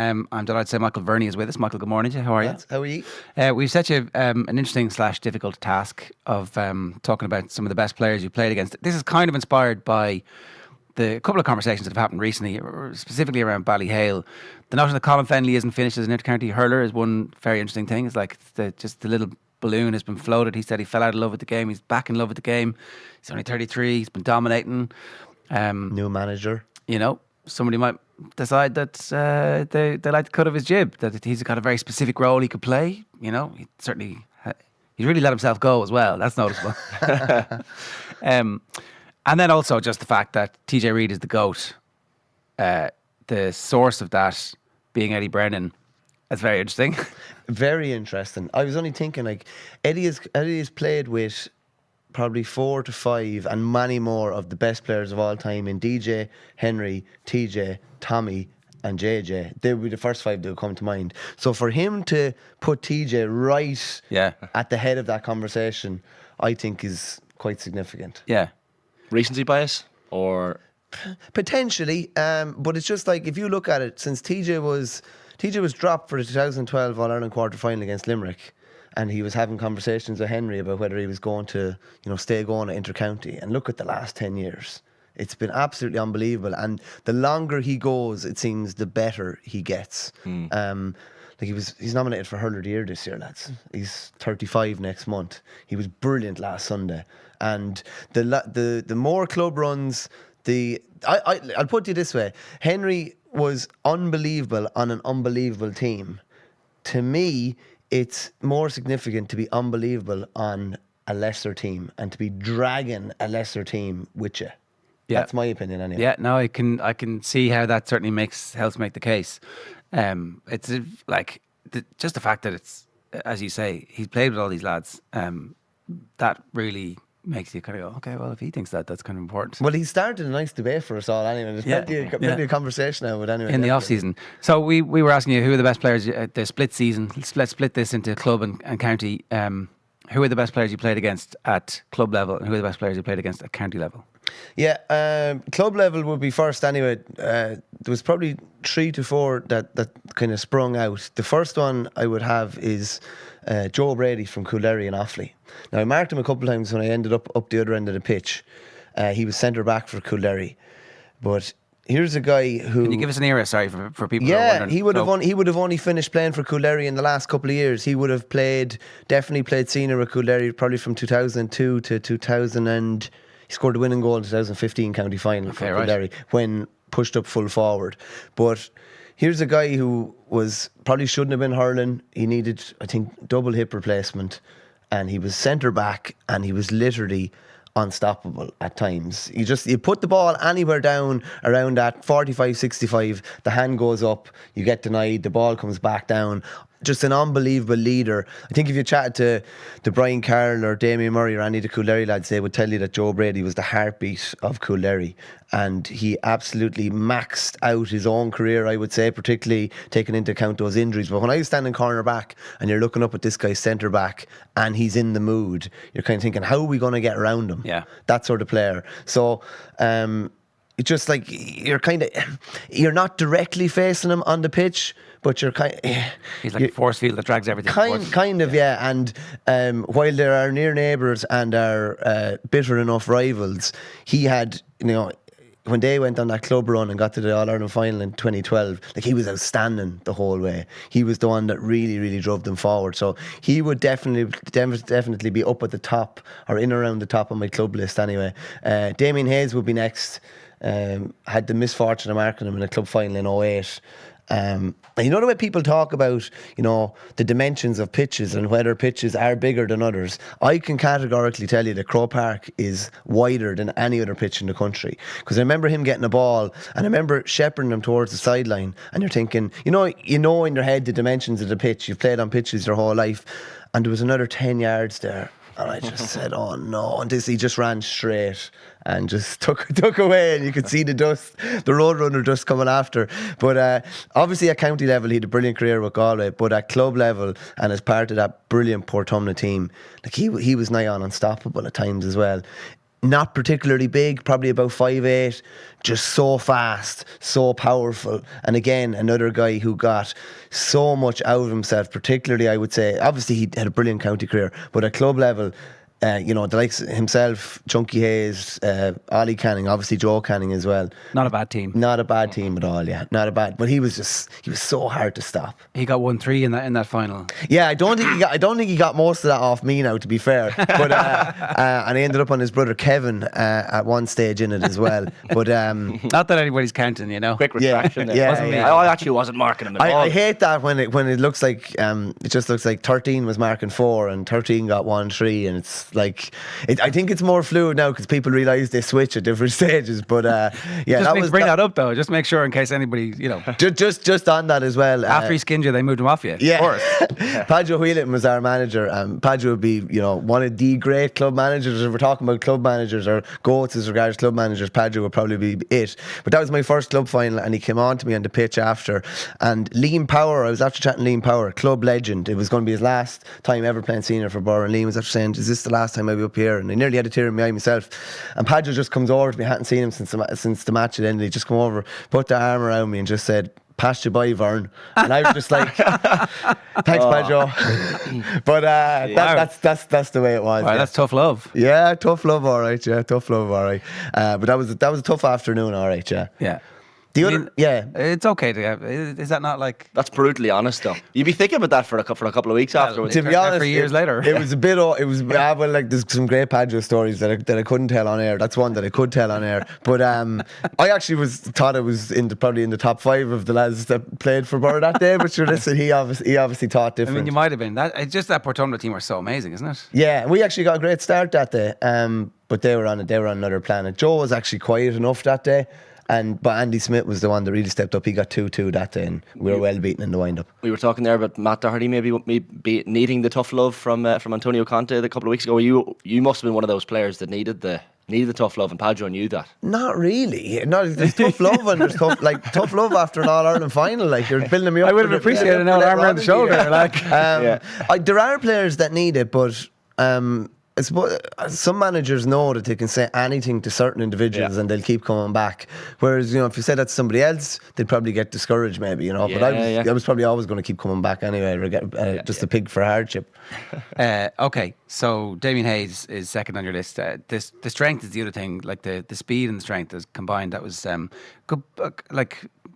I'm delighted to say Michael Verney is with us. Michael, good morning to you. How are you? How are you? We've set you an interesting / difficult task of talking about some of the best players you played against. This is kind of inspired by the couple of conversations that have happened recently, specifically around Ballyhale. The notion that Colin Fennelly isn't finished as an inter-county hurler is one very interesting thing. It's like just the little balloon has been floated. He said he fell out of love with the game. He's back in love with the game. He's only 33. He's been dominating. New manager. You know, somebody might decide that they like the cut of his jib, that he's got a very specific role he could play. You know, he's really let himself go as well. That's noticeable. And then also just the fact that TJ Reid is the GOAT, the source of that being Eddie Brennan. That's very interesting. Very interesting. I was only thinking, like, Eddie has played with probably 4 to 5 and many more of the best players of all time in DJ, Henry, TJ, Tommy and JJ. They would be the first 5 that would come to mind. So for him to put TJ right at the head of that conversation, I think is quite significant. Yeah. Recency bias or potentially, but it's just like, if you look at it, since TJ was dropped for the 2012 All-Ireland quarter-final against Limerick, and he was having conversations with Henry about whether he was going to, stay going at inter-county. And look at the last 10 years. It's been absolutely unbelievable. And the longer he goes, it seems the better he gets. He's nominated for Hurler of the Year this year, lads. He's 35 next month. He was brilliant last Sunday. And the more club runs, I'll put it this way. Henry was unbelievable on an unbelievable team. To me, it's more significant to be unbelievable on a lesser team and to be dragging a lesser team with you. Yeah. That's my opinion anyway. Yeah, no, I can see how that certainly helps make the case. It's like just the fact that it's, as you say, he's played with all these lads. That really makes you kind of go, okay, well, if he thinks that, that's kind of important. Well, he started a nice debate for us all anyway. There's plenty of conversation now with anyway. In the off-season. So we were asking you who are the best players, the split season. Let's split this into club and county. Who are the best players you played against at club level, and who are the best players you played against at county level? Yeah, club level would be first anyway. There was probably 3 to 4 that kind of sprung out. The first one I would have is Joe Brady from Coolderry and Offaly. Now, I marked him a couple of times when I ended up the other end of the pitch. He was centre back for Coolderry. But here's a guy who... Can you give us an era, sorry, for people who are wondering? He would have only finished playing for Coolderry in the last couple of years. He would have definitely played senior with Coolderry probably from 2002 to 2000 and... He scored the winning goal in 2015 county final for Coolderry when pushed up full forward. But here's a guy who probably shouldn't have been hurling. He needed, I think, double hip replacement, and he was centre back, and he was literally unstoppable at times. You put the ball anywhere down around that 45, 65, the hand goes up, you get denied, the ball comes back down. Just an unbelievable leader. I think if you chatted to Brian Carroll or Damien Murray or any of the Coolderry lads, they would tell you that Joe Brady was the heartbeat of Coolderry, and he absolutely maxed out his own career, I would say, particularly taking into account those injuries. But when I was standing corner back and you're looking up at this guy's centre back and he's in the mood, you're kind of thinking, how are we going to get around him? Yeah. That sort of player. So it's just like you're not directly facing him on the pitch, but you're he's like a force field that drags everything kind of, yeah. And while there are near neighbours and are bitter enough rivals, he had, when they went on that club run and got to the All-Ireland final in 2012, like, he was outstanding the whole way. He was the one that really, really drove them forward. So he would definitely be up at the top or in around the top of my club list anyway. Damien Hayes would be next. Had the misfortune of marking him in a club final in 2008. And you know the way people talk about, the dimensions of pitches and whether pitches are bigger than others. I can categorically tell you that Croke Park is wider than any other pitch in the country. Because I remember him getting a ball and I remember shepherding him towards the sideline, and you're thinking, in your head the dimensions of the pitch. You've played on pitches your whole life, and there was another 10 yards there. And I just said, oh no. And he just ran straight and just took away, and you could see the dust, the roadrunner dust coming after. But obviously at county level he had a brilliant career with Galway, but at club level and as part of that brilliant Portumna team, like he was nigh on unstoppable at times as well. not particularly big, probably about 5'8", just so fast, so powerful. And again, another guy who got so much out of himself, particularly, I would say, obviously he had a brilliant county career, but at club level, the likes himself, Chunky Hayes, Ollie Canning, obviously Joe Canning as well. Not a bad team. Not a bad team at all, yeah. Not a bad, but he was so hard to stop. He got 1-3 in that final. Yeah, I don't think he got most of that off me now, to be fair. But and he ended up on his brother Kevin at one stage in it as well. But not that anybody's counting, Quick retraction there. Yeah, Wasn't me. yeah. I actually wasn't marking him at all. I hate that when it looks like it just looks like 13 was marking 4 and 13 got 1-3, and it's like I think it's more fluid now because people realise they switch at different stages. But bring that up though. Just make sure in case anybody just on that as well. After he skinned you, they moved him off you. Yeah, of course. Padjo Whelan was our manager. Padjo would be one of the great club managers. If we're talking about club managers or goats as regards club managers, Padjo would probably be it. But that was my first club final, and he came on to me on the pitch after. And Liam Power, I was after chatting Liam Power, club legend. It was going to be his last time ever playing senior for Borough, and Liam was after saying, "Is this the last time I'll be up here?" And I nearly had a tear in my eye myself. And Padjo just comes over to me. I hadn't seen him since the match had ended. He just come over, put the arm around me, and just said, "Passed you by, Vern." And I was just like, "Thanks, Padjo." But that's the way it was. Right, that's tough love. Yeah, tough love, all right. Yeah, tough love, all right. But that was a tough afternoon, all right. Yeah. Yeah. It's okay to have. Is that not like? That's brutally honest, though. You'd be thinking about that for a couple of weeks afterwards. To be honest, for years later, it was a bit. There's some great Padjo stories that I couldn't tell on air. That's one that I could tell on air. But I actually thought I was probably in the top 5 of the lads that played for Borough that day. But sure, listen, he obviously thought different. I mean, you might have been. It's just that Portumna team were so amazing, isn't it? Yeah, we actually got a great start that day. But they were on another planet. Joe was actually quiet enough that day. But Andy Smith was the one that really stepped up. He got 2-2 that day, and we were well beaten in the wind-up. We were talking there about Matt Doherty maybe needing the tough love from Antonio Conte a couple of weeks ago. You must have been one of those players that needed the tough love, and Padjo knew that. Not really. No, there's tough love and there's tough love after an All-Ireland final. Like, you're building me up. I would have appreciated an arm around the shoulder. There are players that need it, but I suppose some managers know that they can say anything to certain individuals and they'll keep coming back. Whereas, if you said that to somebody else, they'd probably get discouraged maybe, But I was probably always going to keep coming back anyway, just a pig for hardship. Okay, so Damien Hayes is second on your list. The strength is the other thing, like the speed and the strength is combined. That was good,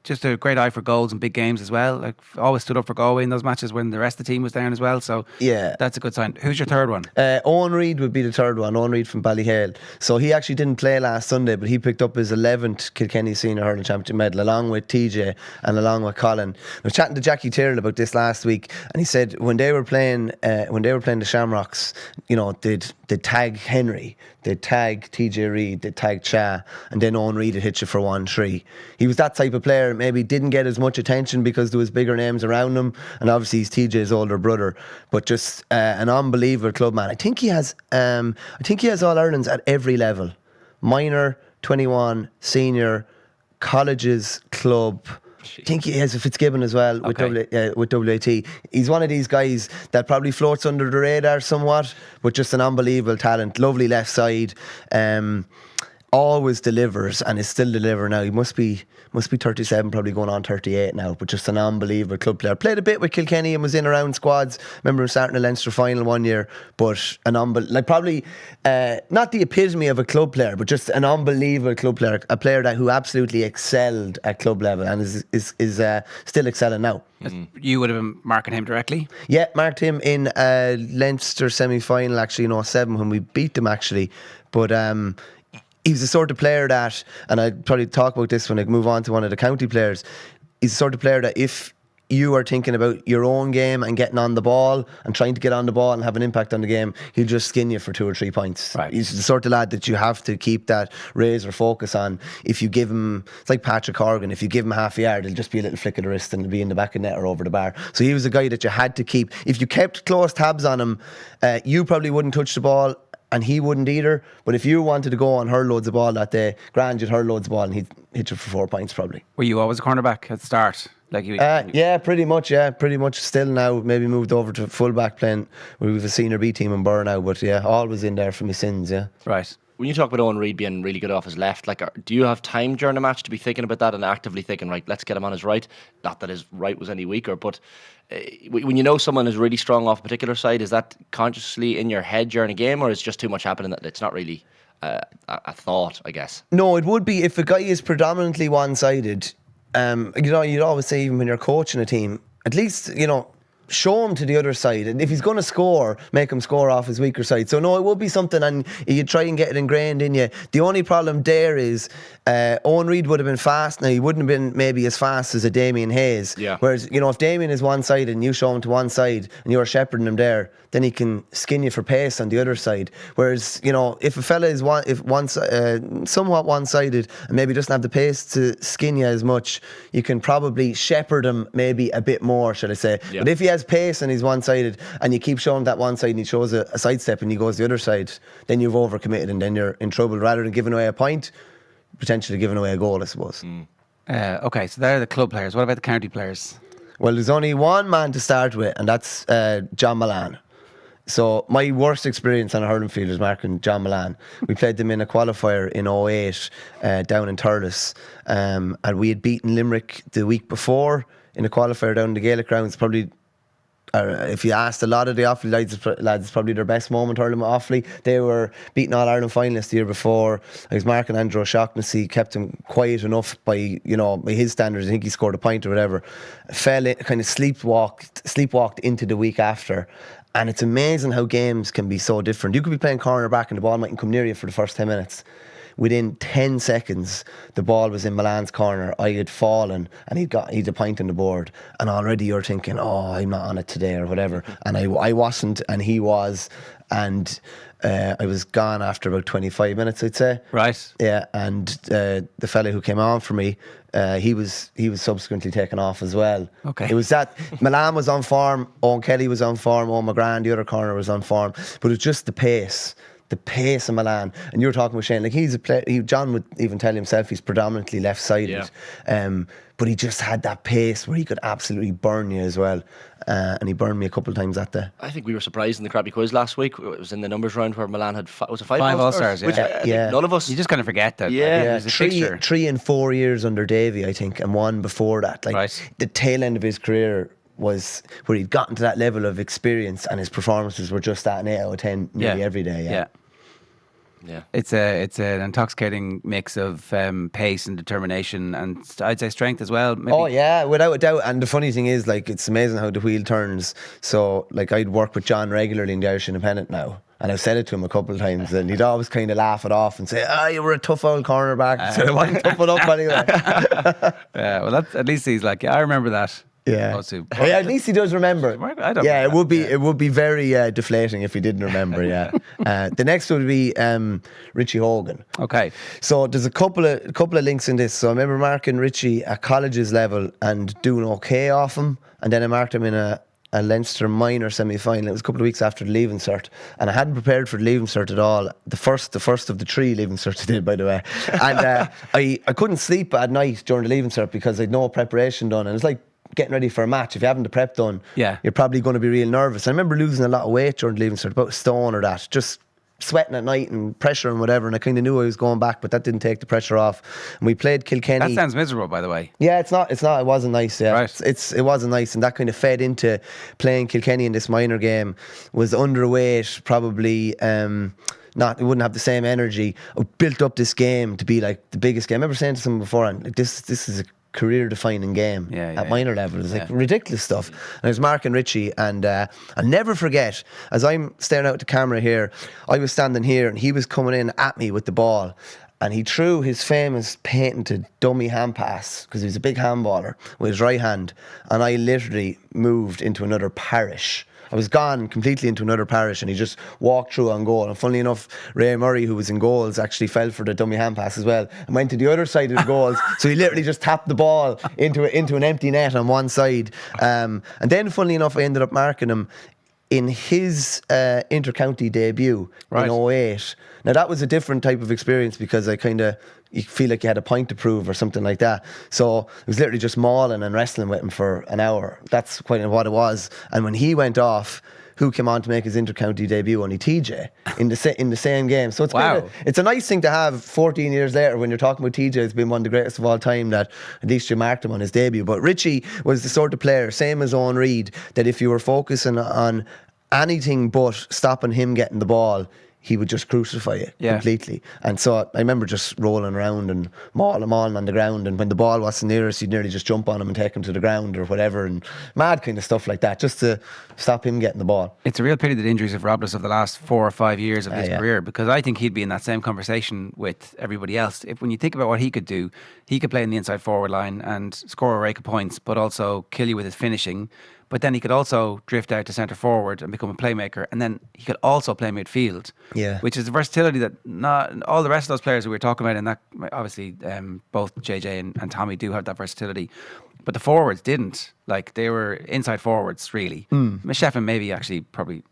just a great eye for goals and big games as well. Like, always stood up for Galway in those matches when the rest of the team was down as well. So yeah, that's a good sign. Who's your third one? Owen Reid would be the third one. Owen Reid from Ballyhale. So he actually didn't play last Sunday, but he picked up his 11th Kilkenny Senior Hurling Championship medal along with TJ and along with Colin. I was chatting to Jackie Tyrrell about this last week, and he said when they were playing the Shamrocks, they'd tag Henry, they'd tag TJ Reid, they'd tag Cha, and then Owen Reid would hit you for 1-3. He was that type of player. Maybe didn't get as much attention because there was bigger names around him, and obviously he's TJ's older brother, but just an unbelievable club man. I think he has All Irelands at every level: minor, 21, senior, colleges, club. I think he has a Fitzgibbon as well with WAT. He's one of these guys that probably floats under the radar somewhat, but just an unbelievable talent. Lovely left side. Always delivers and is still delivering now. He must be 37, probably going on 38 now, but just an unbelievable club player. Played a bit with Kilkenny and was in around squads. Remember him starting a Leinster final one year, but probably not the epitome of a club player, but just an unbelievable club player, a player who absolutely excelled at club level and is still excelling now. You would have been marking him directly? Yeah, marked him in a Leinster semi-final actually in 07 when we beat them actually, but he was the sort of player that, and I'd probably talk about this when I move on to one of the county players, he's the sort of player that if you are thinking about your own game and getting on the ball and trying to get on the ball and have an impact on the game, he'll just skin you for 2 or 3 points. Right. He's the sort of lad that you have to keep that razor focus on. If you give him, it's like Patrick Horgan, if you give him half a yard, it'll just be a little flick of the wrist and it'll be in the back of net or over the bar. So he was a guy that you had to keep. If you kept close tabs on him, you probably wouldn't touch the ball, and he wouldn't either. But if you wanted to go and hurl loads of ball that day, grand, you'd hurl loads of ball and he'd hit you for 4 points probably. Were you always a cornerback at the start? Yeah, pretty much. Still now, maybe moved over to fullback playing. We have a senior B team in Borough now, but yeah, always in there for my sins. Yeah. Right. when you talk about Owen Reid being really good off his left, like, do you have time during a match to be thinking about that and actively thinking, right, let's get him on his right? Not that his right was any weaker, but when you know someone is really strong off a particular side, is that consciously in your head during a game, or is just too much happening that it's not really a thought, I guess? No, it would be if a guy is predominantly one-sided. You'd always say, even when you're coaching a team, at least, show him to the other side, and if he's going to score, make him score off his weaker side. So no, it would be something, and you try and get it ingrained in you. The only problem there is Owen Reid would have been fast. Now, he wouldn't have been maybe as fast as a Damien Hayes. Yeah. Whereas, if Damien is one-sided and you show him to one side and you're shepherding him there, then he can skin you for pace on the other side. Whereas, if a fella is somewhat one-sided and maybe doesn't have the pace to skin you as much, you can probably shepherd him maybe a bit more, should I say. Yeah. But if he has pace and he's one-sided and you keep showing that one side and he shows a sidestep and he goes the other side, then you've overcommitted and then you're in trouble. Rather than giving away a point, potentially giving away a goal, I suppose. Okay, so they're the club players. What about the county players? Well, there's only one man to start with, and that's John Mullane. So my worst experience on a hurling field was marking John Mullane. We played them in a qualifier in 08 down in Thurles, and we had beaten Limerick the week before in a qualifier down in the Gaelic grounds. Probably, if you asked a lot of the Offaly lads, it's probably their best moment hurling with Offaly. They were beating All Ireland finalists the year before. I was marking Andrew O'Shaughnessy, kept him quiet enough by his standards. I think he scored a point or whatever. Fell in, kind of sleepwalked into the week after. And it's amazing how games can be so different. You could be playing cornerback and the ball mightn't come near you for the first 10 minutes. Within 10 seconds, the ball was in Milane's corner. I had fallen and he'd a point on the board. And already you're thinking, oh, I'm not on it today or whatever. And I wasn't, and he was. And I was gone after about 25 minutes, I'd say. Right. Yeah, and the fella who came on for me, he was subsequently taken off as well. Okay. It was that Mullane was on form, Owen Kelly was on form, Owen McGrath, the other corner, was on form. But it was just the pace of Mullane. And you were talking with Shane, like he's a player. John would even tell himself he's predominantly left-sided. Yeah. But he just had that pace where he could absolutely burn you as well. And he burned me a couple of times that day. I think we were surprised in the crappy quiz last week. It was in the numbers round where Mullane had five Five All-Stars, yeah. Which I think none of us. You just kind of forget that. Yeah. Like, it was a fixture. 3 and 4 years under Davy, I think, and one before that. Like Right. the tail end of his career was where he'd gotten to that level of experience, and his performances were just at an 8 out of 10 nearly every day. Yeah. It's an intoxicating mix of pace and determination, and I'd say strength as well. Maybe. Oh yeah, without a doubt. And the funny thing is, like, it's amazing how the wheel turns. So, like, I'd work with John regularly in the Irish Independent now, and I've said it to him a couple of times, and he'd always kind of laugh it off and say, you were a tough old cornerback. So I wasn't tough enough anyway. Yeah, well, that's, at least he's like, yeah, I remember that. Yeah. Also, Yeah, at least he does remember. I don't Yeah, remember it would be very deflating if he didn't remember. Yeah. The next would be Richie Hogan. Okay. So there's a couple of links in this. So I remember marking Richie at colleges level and doing okay off him, and then I marked him in a Leinster minor semi-final. It was a couple of weeks after the Leaving Cert, and I hadn't prepared for the Leaving Cert at all. The first of the 3 Leaving Certs I did, by the way. And I couldn't sleep at night during the Leaving Cert because I'd no preparation done, and it's like getting ready for a match. If you haven't the prep done, you're probably going to be real nervous. I remember losing a lot of weight during the Leaving Cert, about a stone or that, just sweating at night and pressure and whatever, and I kind of knew I was going back, but that didn't take the pressure off. And we played Kilkenny. That sounds miserable, by the way. Yeah, it's not. It wasn't nice. Yeah, right. It wasn't nice, and that kind of fed into playing Kilkenny in this minor game. Was underweight, probably. It wouldn't have the same energy. I built up this game to be like the biggest game. I remember saying to someone before, and like, this is a career-defining game at minor level. It's like ridiculous stuff. And I was marking Richie, and I'll never forget, as I'm staring out at the camera here, I was standing here and he was coming in at me with the ball, and he threw his famous patented dummy hand pass, because he was a big handballer, with his right hand, and I literally moved into another parish. I was gone completely into another parish, and he just walked through on goal. And funnily enough, Ray Murray, who was in goals, actually fell for the dummy hand pass as well and went to the other side of the goals. So he literally just tapped the ball into an empty net on one side. And then, funnily enough, I ended up marking him in his inter-county debut in 08. Now, that was a different type of experience because you feel like you had a point to prove or something like that. So it was literally just mauling and wrestling with him for an hour. That's quite what it was. And when he went off, who came on to make his inter-county debut, only TJ, in the same game. So it's it's a nice thing to have 14 years later when you're talking about TJ as being one of the greatest of all time, that at least you marked him on his debut. But Richie was the sort of player, same as Owen Reid, that if you were focusing on anything but stopping him getting the ball, he would just crucify you completely. And so I remember just rolling around and mauling on the ground, and when the ball wasn't near us, you'd nearly just jump on him and take him to the ground or whatever, and mad kind of stuff like that, just to stop him getting the ball. It's a real pity that injuries have robbed us of the last 4 or 5 years of his career, because I think he'd be in that same conversation with everybody else. When you think about what he could do, he could play in the inside forward line and score a rake of points, but also kill you with his finishing. But then he could also drift out to centre forward and become a playmaker, and then he could also play midfield, which is a versatility that not all the rest of those players who we were talking about, and that obviously both JJ and Tommy do have that versatility, but the forwards didn't. Like, they were inside forwards really. Sheffin maybe actually probably.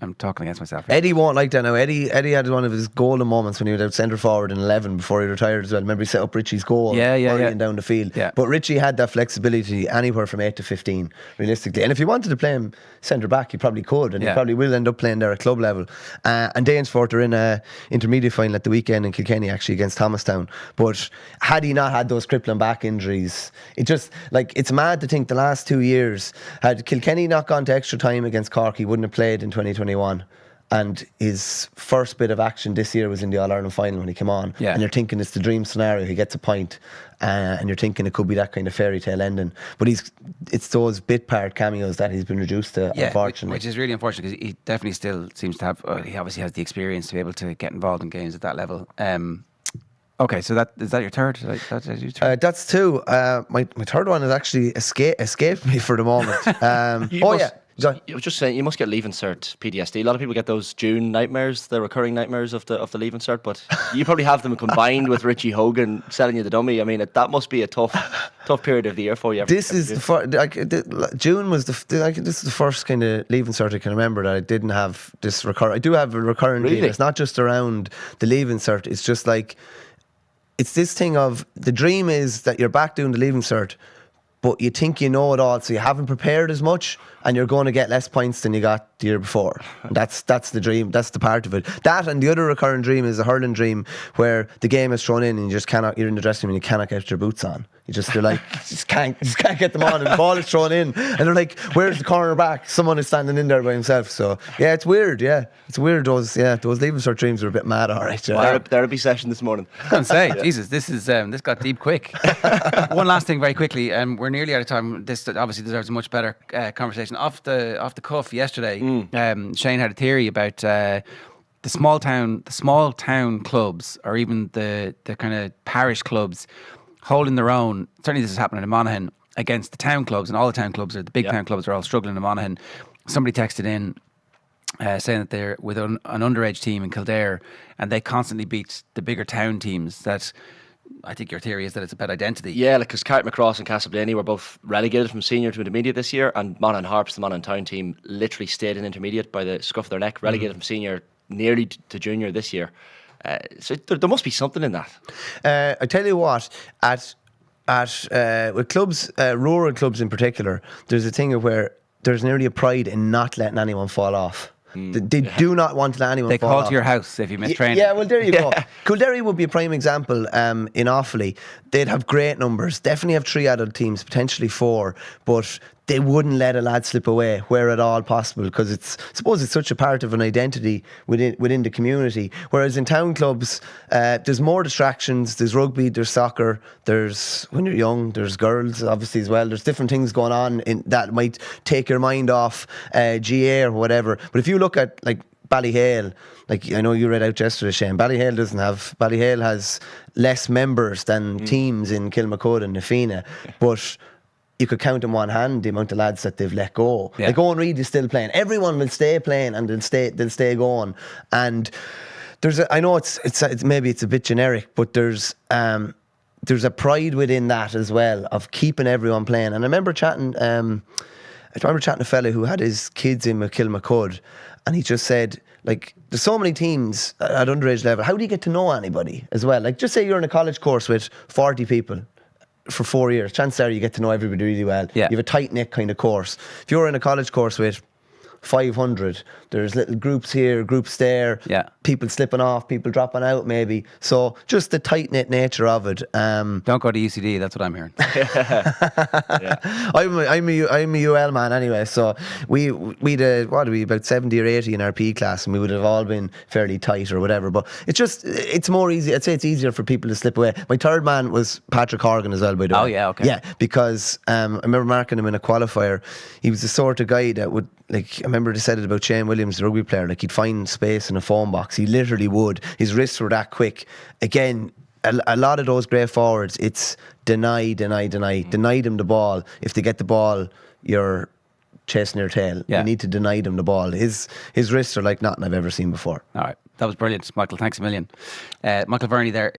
I'm talking against myself here. Eddie won't like that now. Eddie had one of his golden moments when he was out centre forward in 11 before he retired as well. Remember, he set up Richie's goal hurrying down the field. But Richie had that flexibility anywhere from 8 to 15, realistically. And if you wanted to play him centre back, you probably could, and you probably will end up playing there at club level. And Danesfort are in a intermediate final at the weekend in Kilkenny, actually, against Thomastown. But had he not had those crippling back injuries, it's mad to think the last 2 years, had Kilkenny not gone to extra time against Cork, he wouldn't have played in 2021. And his first bit of action this year was in the All-Ireland final when he came on. And you're thinking it's the dream scenario. He gets a point, and you're thinking it could be that kind of fairy tale ending. But it's those bit part cameos that he's been reduced to, unfortunately. Which is really unfortunate, because he definitely still seems to have, he obviously has the experience to be able to get involved in games at that level. Okay, so is that your third? That's two. My third one has actually escaped me for the moment. I was just saying, you must get Leaving Cert PTSD. A lot of people get those June nightmares, the recurring nightmares of the Leaving Cert, but you probably have them combined with Richie Hogan selling you the dummy. I mean, that must be a tough period of the year for you. June was this is the first kind of Leaving Cert I can remember that I didn't have this recurring. I do have a recurring dream. It's not just around the Leaving Cert. It's just like, it's this thing of, the dream is that you're back doing the Leaving Cert, but you think you know it all, so you haven't prepared as much, and you're going to get less points than you got the year before. And that's the dream. That's the part of it. That, and the other recurring dream is a hurling dream where the game is thrown in and you're in the dressing room and you cannot get your boots on. You're like, just can't get them on, and the ball is thrown in, and they're like, where's the corner back? Someone is standing in there by himself. So yeah, it's weird. It's weird. Those Leaving Cert dreams are a bit mad. All right. Therapy session this morning. I can't say, Jesus, this got deep quick. One last thing, very quickly. We're nearly out of time. This obviously deserves a much better conversation. Off the cuff yesterday, Shane had a theory about the small town clubs, or even the kind of parish clubs, holding their own. Certainly this is happening in Monaghan against the town clubs, and all the town clubs, or the big town clubs, are all struggling in Monaghan. Somebody texted in saying that they're with an underage team in Kildare, and they constantly beat the bigger town teams. That, I think your theory is that it's about identity. Yeah, because Carrickmacross and Castleblaney were both relegated from senior to intermediate this year, and Monaghan Harps, the Monaghan town team, literally stayed in intermediate by the scruff of their neck, relegated from senior nearly to junior this year. So there must be something in that. I tell you what, with clubs, rural clubs in particular, there's a thing of where there's nearly a pride in not letting anyone fall off. They do not want to let anyone fall off. They call to your house if you miss training. Yeah, well, there you go. Kildare would be a prime example in Offaly. They'd have great numbers. Definitely have 3 adult teams, potentially 4, but they wouldn't let a lad slip away where at all possible, because I suppose it's such a part of an identity within the community. Whereas in town clubs, there's more distractions. There's rugby, there's soccer, there's, when you're young, there's girls obviously as well. There's different things going on that might take your mind off GA or whatever. But if you look at like Ballyhale, like I know you read out yesterday, Shane, Ballyhale has less members than teams in Kilmacud and Nafina, but you could count in one hand the amount of lads that they've let go. Like Owen Reid is still playing. Everyone will stay playing, and they'll stay going. And I know it's maybe it's a bit generic, but there's a pride within that as well of keeping everyone playing. And I remember chatting to a fella who had his kids in Kilmacud, and he just said, like, there's so many teams at underage level. How do you get to know anybody as well? Like, just say you're in a college course with 40 people for 4 years. Chances are you get to know everybody really well. You have a tight-knit kind of course. If you're in a college course with 500. There's little groups here, groups there. Yeah. People slipping off, people dropping out maybe. So just the tight-knit nature of it. Don't go to UCD, that's what I'm hearing. I'm a UL man anyway, so we'd about 70 or 80 in our PE class, and we would have all been fairly tight or whatever. But it's more easy. I'd say it's easier for people to slip away. My third man was Patrick Horgan as well, by the way. Oh yeah, okay. Yeah, because I remember marking him in a qualifier. He was the sort of guy that would, like, I remember they said it about Shane Williams, the rugby player, like he'd find space in a phone box. He literally would. His wrists were that quick. Again, a lot of those great forwards, it's deny them the ball. If they get the ball, you're chasing their tail. Yeah. You need to deny them the ball. His wrists are like nothing I've ever seen before. All right, that was brilliant, Michael. Thanks a million. Michael Verney there.